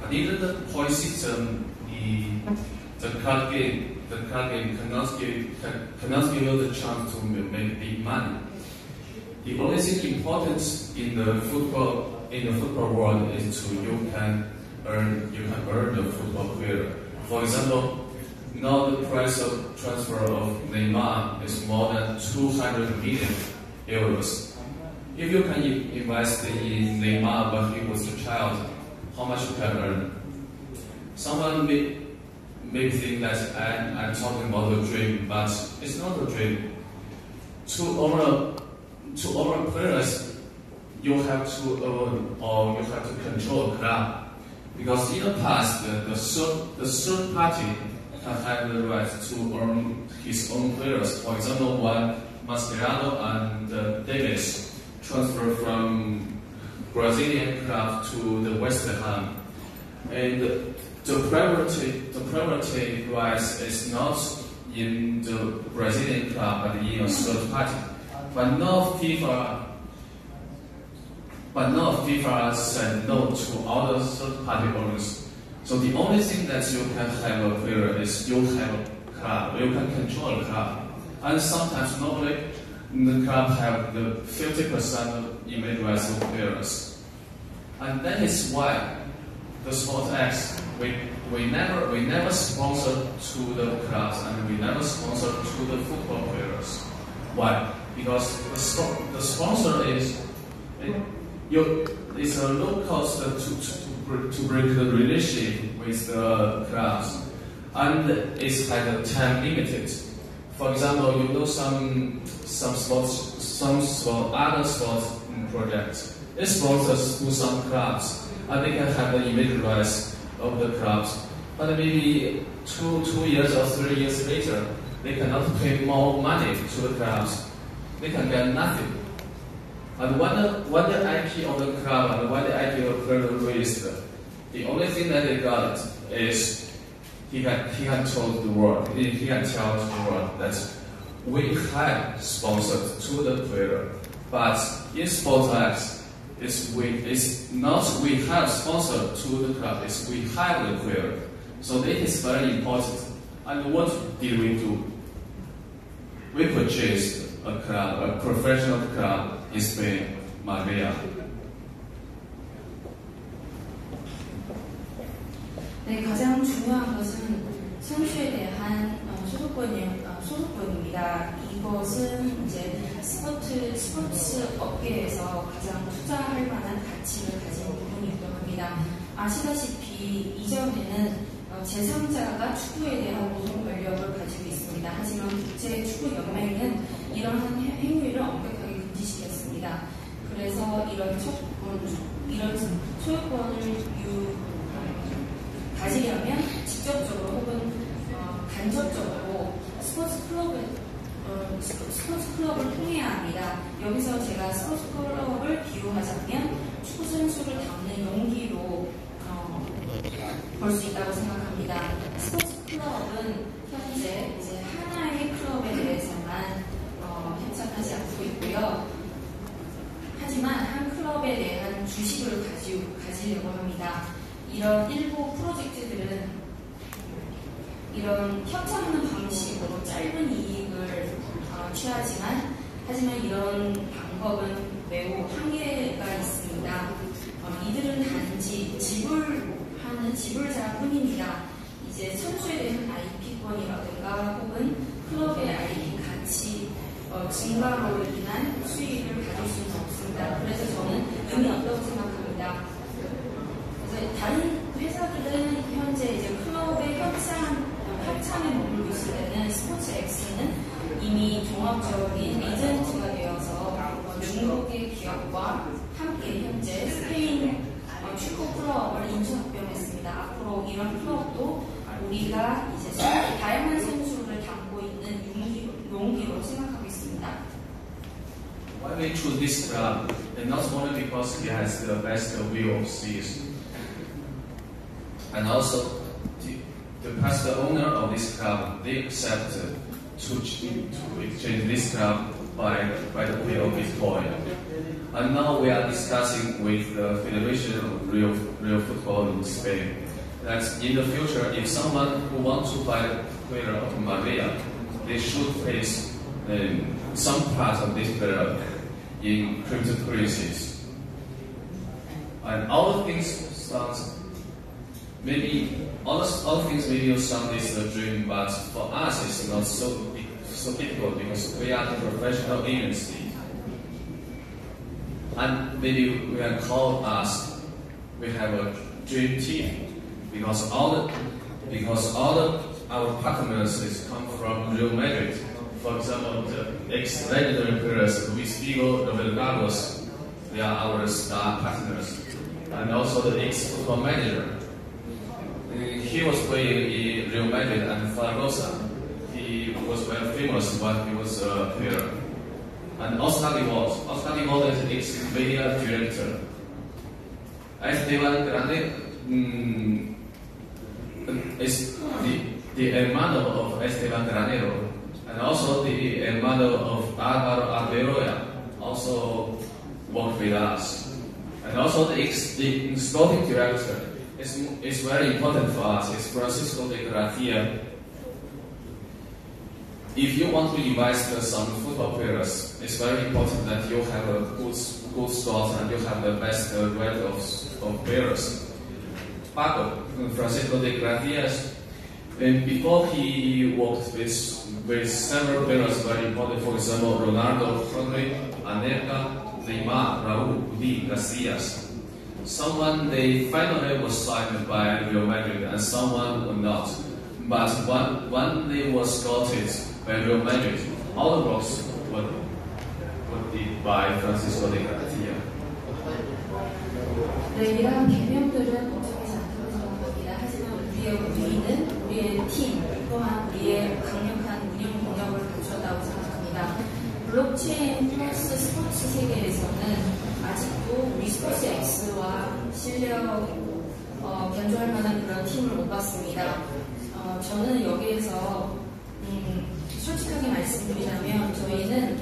And even the point system, the card game cannot give you the chance to make big money. The only thing important in the football world is you can earn the football player. For example, now the price of transfer of Neymar is more than 200 million euros. If you can invest in Neymar when he was a child, how much you can earn? Someone may think that I'm talking about a dream, but it's not a dream. To own players, you have to own or you have to control a club. Because in the past, the third party can have the right to own his own players. For example, when Mascherano and Davis transferred from Brazilian club to the West Ham, and the priority rights is not in the Brazilian club but in a third party. But now FIFA said no to all the third party owners. So the only thing that you can have a player is you have a club, you can control a club. And sometimes normally the club have the 50% image rights of players. And that is why the SportX, we never sponsor to the clubs and we never sponsor to the football players. Why? Because the sponsor it's a low cost to break the relationship with the clubs, and it's like a time limited. For example, you know some other sports projects. They sponsor to some clubs, and they can have the image rights of the clubs. But maybe two years or 3 years later, they cannot pay more money to the clubs. They can get nothing. And when the IP of the club and when the IP of the player released, the only thing that they got is he can tell the world that we have sponsored to the player, but in SportX, it's not we have sponsored to the club, it's we have the player. So that is very important. And what did we do? We purchased a club, a professional club in Spain, Marbella. 네, 가장 중요한 것은 선수에 대한 소속권입니다. 이것은 이제 스포츠 업계에서 가장 투자할 만한 가치를 가진 부분이기도 합니다. 아시다시피 이전에는 제3자가 축구에 대한 모든 권력을 가지고 있습니다. 하지만 국제축구연맹은 이러한 행위를 엄격하게 금지시켰습니다. 그래서 이런 소유권을 가지려면 직접적으로 혹은 간접적으로 스포츠 클럽을 통해야 합니다. 여기서 제가 스포츠 클럽을 비유하자면 축구 선수를 담는 용기로 볼 수 있다고 생각합니다. 스포츠 클럽은 현재 이제 하나의 클럽에 대해서만 협찬하지 않고 있고요. 하지만 한 클럽에 대한 주식을 가지려고 합니다. 이런 일부 프로젝트들은 이런 협찬하는 방식으로 짧은 이익을 하지만 이런 방법은 매우 한계가 있습니다. 이들은 단지 지불자뿐입니다. 이제 선수에 대한 IP권이라든가 혹은 클럽의 IP 가치 증가로 인한 수익을 가질 수는 없습니다. 그래서 저는 의미 없다고 생각합니다. 그래서 다른 회사들은 현재 이제 클럽의 협찬에 머물고 있을 때는 스포츠X는 이미 종합적인 에이전트가 되어서 중국의 기업과 함께 현재 스페인 축구 클럽을 인수합병했습니다. 앞으로 이런 클럽도 우리가 이제 다양한 선수를 담고 있는 용기로 생각하겠습니다. Why we choose this club? And not only because he has the best view of seas, and also the past owner of this club, they accepted to exchange this club by the way of Bitcoin. And now we are discussing with the Federation of Real Football in in Spain. That in the future, if someone who wants to buy a player of Maria, they should face some part of this player in cryptocurrencies. And all the things sounds maybe all the things maybe sound is a dream, but for us it's not so difficult because we are the professional agency. And maybe we can call us. We have a dream team because all our partners is come from Real Madrid. For example, the ex-legendary players Luis Figo, Roberto Carlos, they are our star partners. And also the ex-football manager. He was playing in Real Madrid and Zaragoza. He was very famous when he was a player. And Oscar Dimos is ex-media director. Esteban Grande is the hermano of Esteban Granero, and also the hermano of Álvaro Arbeloa also worked with us. And also the sporting director is very important for us. It's Francisco de Gracia. If you want to invest some football players, it's very important that you have a good squad and you have the best grade of players. Paco, Francisco de Gracia, before he worked with several players very important, for example, Ronaldo, Rodri, Anelka, Neymar, Raúl, Udi, Casillas. Someone they finally was signed by Real Madrid and someone were not. But when they was scouted by Real Madrid, all the works were did by Francisco de Gracia. 네, 이러한 개명들은 어떻게 나타나는 겁니다. 하지만 우리는 우리의 팀 또한 우리의 강력한 운영 능력을 갖췄다고 생각합니다. 블록체인 플러스 스포츠 세계에서는 아직도 우리 스포츠X와 실력 견주할 만한 그런 팀을 못 봤습니다. 저는 여기에서 솔직하게 말씀드리자면 저희는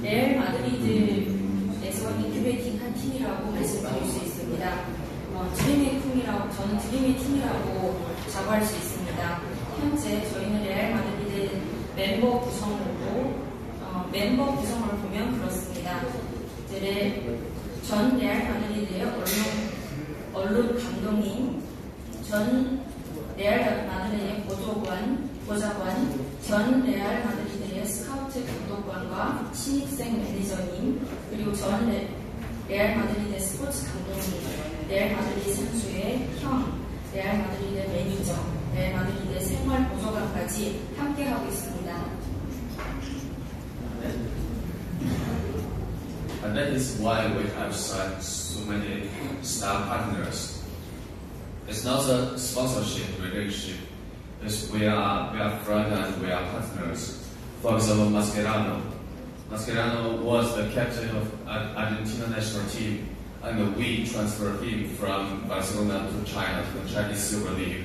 레알 마드리드에서 인큐베이팅한 팀이라고 말씀드릴 수 있습니다. 저는 드림의 팀이라고 자부할 수 있습니다. 현재 저희는 레알 마드리드 멤버 구성을 보면 그렇습니다. 전 레알 마드리드의 언론 감독님, 전 레알 마드리드의 보좌관, 전 레알 마드리드의 스카우트 감독관과 신입생 매니저님, 그리고 전 레알 마드리드의 스포츠 감독님, 레알 마드리드 선수의 형, 레알 마드리드의 매니저, 레알 마드리드의 생활 보조관까지 함께하고 있습니다. And that is why we have so many star partners. It's not a sponsorship relationship. We are friends and we are partners. For example, Mascherano. Mascherano was the captain of Argentina national team, and we transferred him from Barcelona to China, to the Chinese Super League.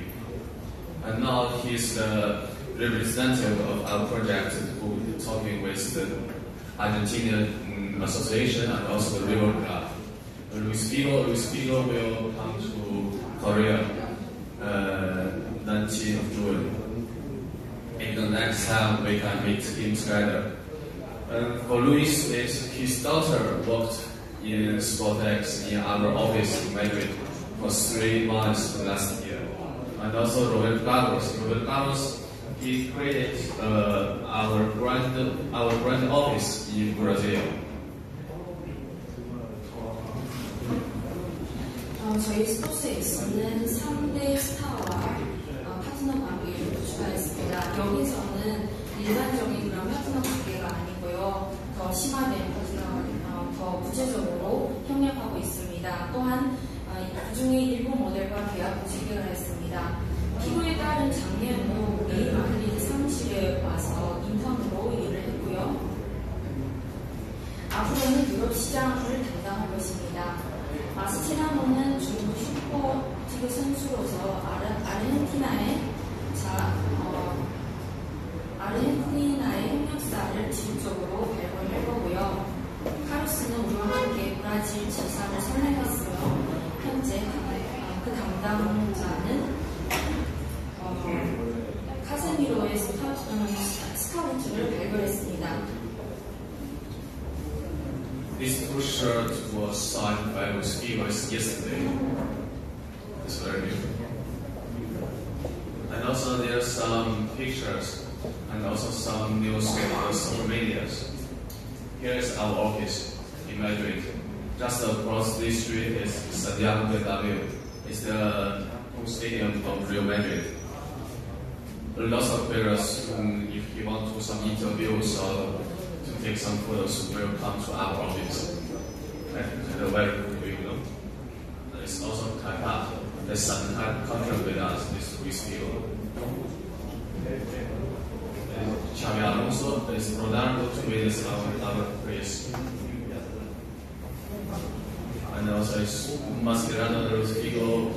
And now he's the representative of our project who is talking with the Argentinian Association and also the River Club. Luis Figo will come to Korea 19th of June. In the next time we can meet him together. For Luis, his daughter worked in SportX in our office in Madrid for 3 months last year. And also Roberto Carlos, he created our brand office in Brazil. 저희 스포츠X는 3대 스타와 파트너 관계를 구축하였습니다. 여기서는 일반적인 그런 파트너 관계가 아니고요. 더 심화된 더 구체적으로 협력하고 있습니다. 또한 그중에 일부 모델과 계약 체결을 했습니다. 피고에 따른 작년도 레알 마드리드 사무실에 와서 인턴으로 일을 했고요. 앞으로는 유럽 시장을 담당할 것입니다. 마스체라노는 중국 슈퍼리그 선수로서 아르헨티나의 협력사를 지속적으로 발굴할 거고요. 카루스는 우리와 함께 브라질 지사를 설립했으며 현재 그 담당자는 카세미로의 스카우트를 발굴했습니다. This two shirt was signed by Mosquitoes yesterday. It's very beautiful. And also there are some pictures and also some news on social medias. Here is our office in Madrid. Just across this street is Santiago Bernabeu. It's the home stadium of Real Madrid. Lots of players, if you want to do some interviews or to take some photos, will come to our office. And the very good view, you know. It's also Qatar. There's some contract with us, this we feel. Xavi Alonso is Ronaldo to witness our praise. And also it's Mascherano Rodrigo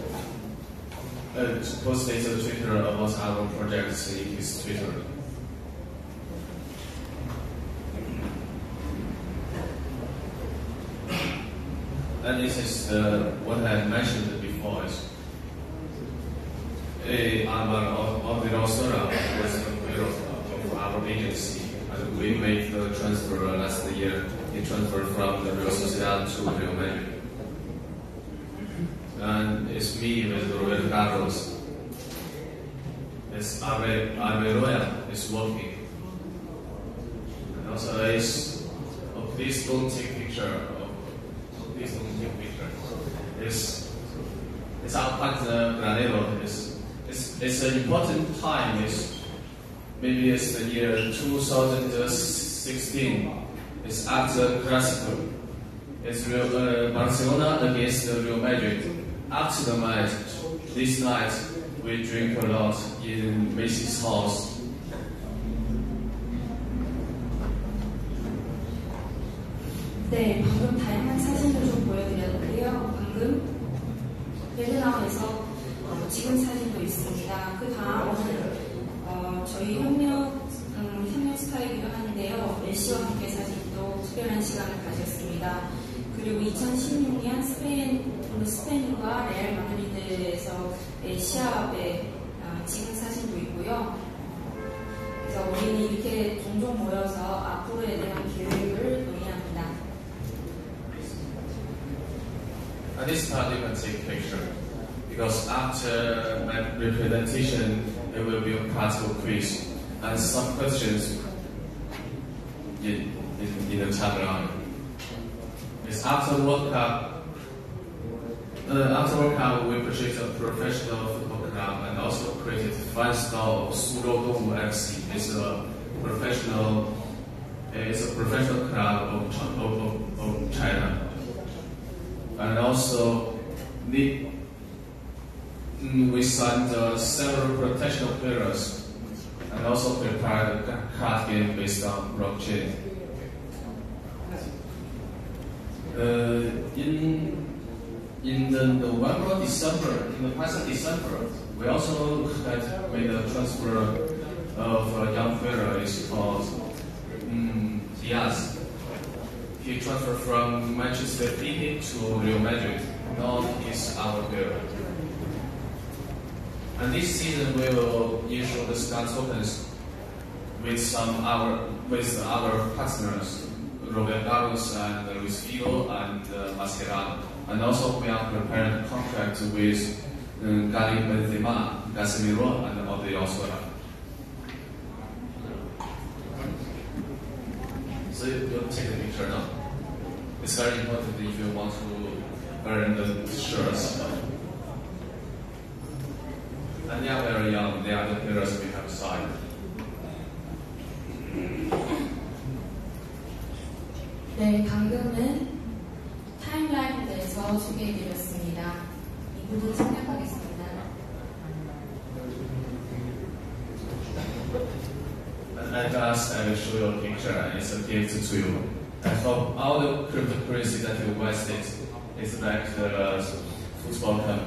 posted to Twitter about our projects in his Twitter. And this is what I mentioned before. Alvaro Sora was of our agency, and we made the transfer last year. He transferred from the Real Sociedad to Real Madrid. And it's me with Roberto Carlos. It's Arberoya is working. And also it's, please don't take picture. Please don't take picture. It's our partner Granero. It's an important time. Maybe it's the year 2016. It's after Clasico. It's Barcelona against Real Madrid. After the match, this night we drink a lot in Messi's house. 네, 방금 다양한 사진을 좀 보여드렸는데요. 방금 베르나우에서 찍은 사진도 있습니다. 그 다음은 저희 협력 스타이기도 하는데요. 메시와 함께 사진도 특별한 시간을 가졌습니다. 그리고 2016년 스페인과 레알 마드리드에서의 시합에 찍은 사진도 있고요. 그래서 우리는 이렇게 종종 모여서 앞으로에 대한 계획을 논의합니다. At this part you can take a picture because after my representation there will be a practical quiz and some questions in the timeline. It's after World Cup. After World Cup, we purchased a professional football club and also created 5-star Surodong FC. It's a professional club of China. And also, we signed several professional players and also prepared a card game based on blockchain. In the past December, we also had made a transfer of a young player. It's called Diaz. He transferred from Manchester City to Real Madrid. Now he's our player. And this season we will issue the star tokens with our partners, Roberto Carlos and Luis Figo and Mascherano. And also we are preparing a contract with Karim Benzema, Casemiro, and Alvaro Sora. So you'll take a picture now. It's very important if you want to earn the shirts. And they are very young. They are the players we have signed. 네, 방금은 타임라인에서 소개해드렸습니다. 이부분 생략하겠습니다. At last, I will show you a picture, and it's a gift to you. I hope all the cryptocurrency that you invested is like the football camp.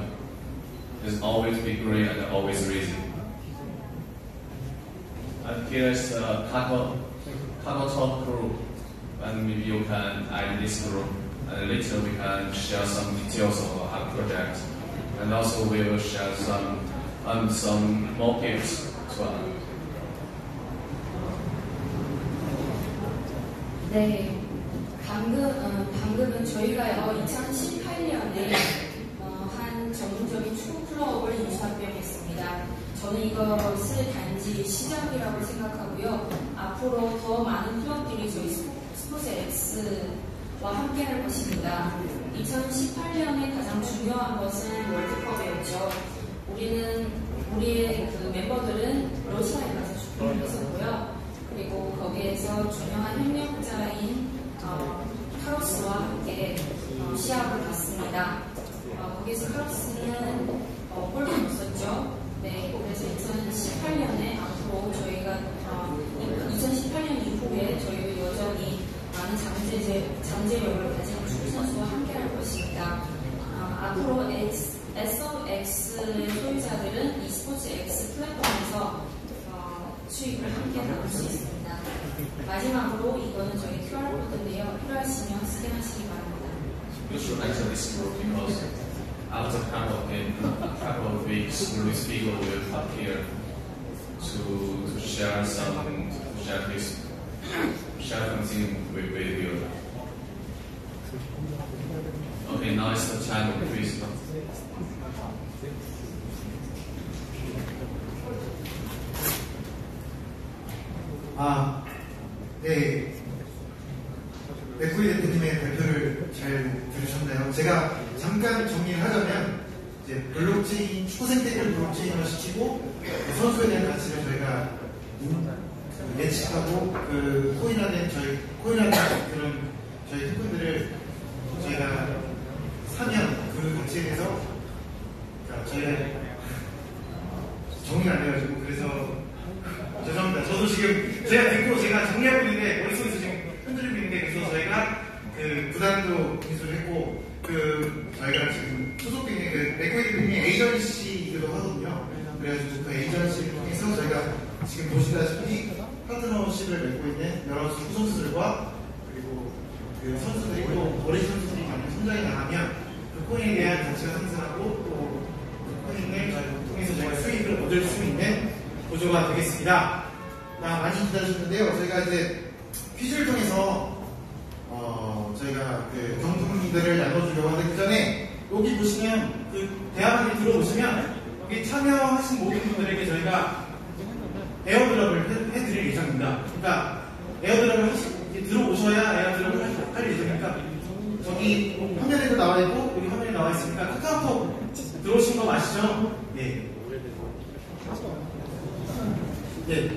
It's always be green and always rising. And here is the Kakao Talk group, and maybe you can add this group, and later we can share some details of our project. and also we will share some more tips as well. 네, 방금은 저희가요 2018년에 한 전문적인 축구 클럽을 인수합병했습니다. 저는 이것을 단지 시작이라고 생각하고요. 앞으로 더 많은 클럽들이 저희 스포츠X와 함께할 것입니다. 2018년에 가장 중요한 것은 월드컵이었죠. 우리의 그 멤버들은 러시아에 가서 축구를 했었고요. 그리고 거기에서 중요한 협력자인 카로스와 함께 시합을 갔습니다. 거기서 카로스는 골도 넣었었죠. 네, 그래서 2018년에 앞으로 저희가 2018년 이후에 저희도 여전히 많은 잠재력을 가진 축구 선수와 함께할 것입니다. 앞으로 SportX의 소유자들은 이 스포츠X 플랫폼에서 수익을 함께 나눌 수 있습니다. 마지막으로 이거는 저희 QR 코드인데요. 필요하시면 스캔하시기 바랍니다. We should answer this group because after a couple of weeks, Luis Figo will come here to share something with you. Okay, now it's the time of Luis. 네. 맥코이 대표님의 발표를 잘 들으셨나요? 제가 잠깐 정리를 하자면, 이제 블록체인, 축구 생태계를 블록체인화 시키고, 선수에 대한 가치를 저희가 예측하고, 그 코인화된 그런 저희 토큰들을 저희가 사면 그 가치에 대해서, 저희가 정리가 안 돼가지고, 그래서 죄송합니다. 저도 지금 제가 듣고 제가 정리하고 있는데 머릿속에서 지금 흔들리고 있는데, 그래서 저희가 그 구단도 인수를 했고, 저희가 지금 소속돼 있는 그 맥코이 대표님이 에이전시이기도 하거든요. 그래가지고 그 에이전시를 통해서 저희가 지금 보시다시피 파트너쉽을 맺고 있는 여러 축구 선수들과, 그리고 그 선수들이 또 어린 선수들이 많이 성장해 나가면 그 코인에 대한 가치가 상승하고, 또 그 코인을 통해서 저희가 수익을 얻을 수 있는 구조가 되겠습니다. 많이 기다리셨는데요. 저희가 이제 퀴즈를 통해서 저희가 그 경품들을 나눠주려고 하는데, 그 전에 여기 보시면 그 대화방에 들어오시면 여기 참여하신 모든 분들에게 저희가 에어드랍을 해드릴 예정입니다. 그러니까 에어드랍을 들어오셔야 에어드랍을 할 예정이니까, 저기 화면에도 나와 있고 여기 화면에 나와 있으니까 카카오톡 들어오신 거 아시죠? 네. 네.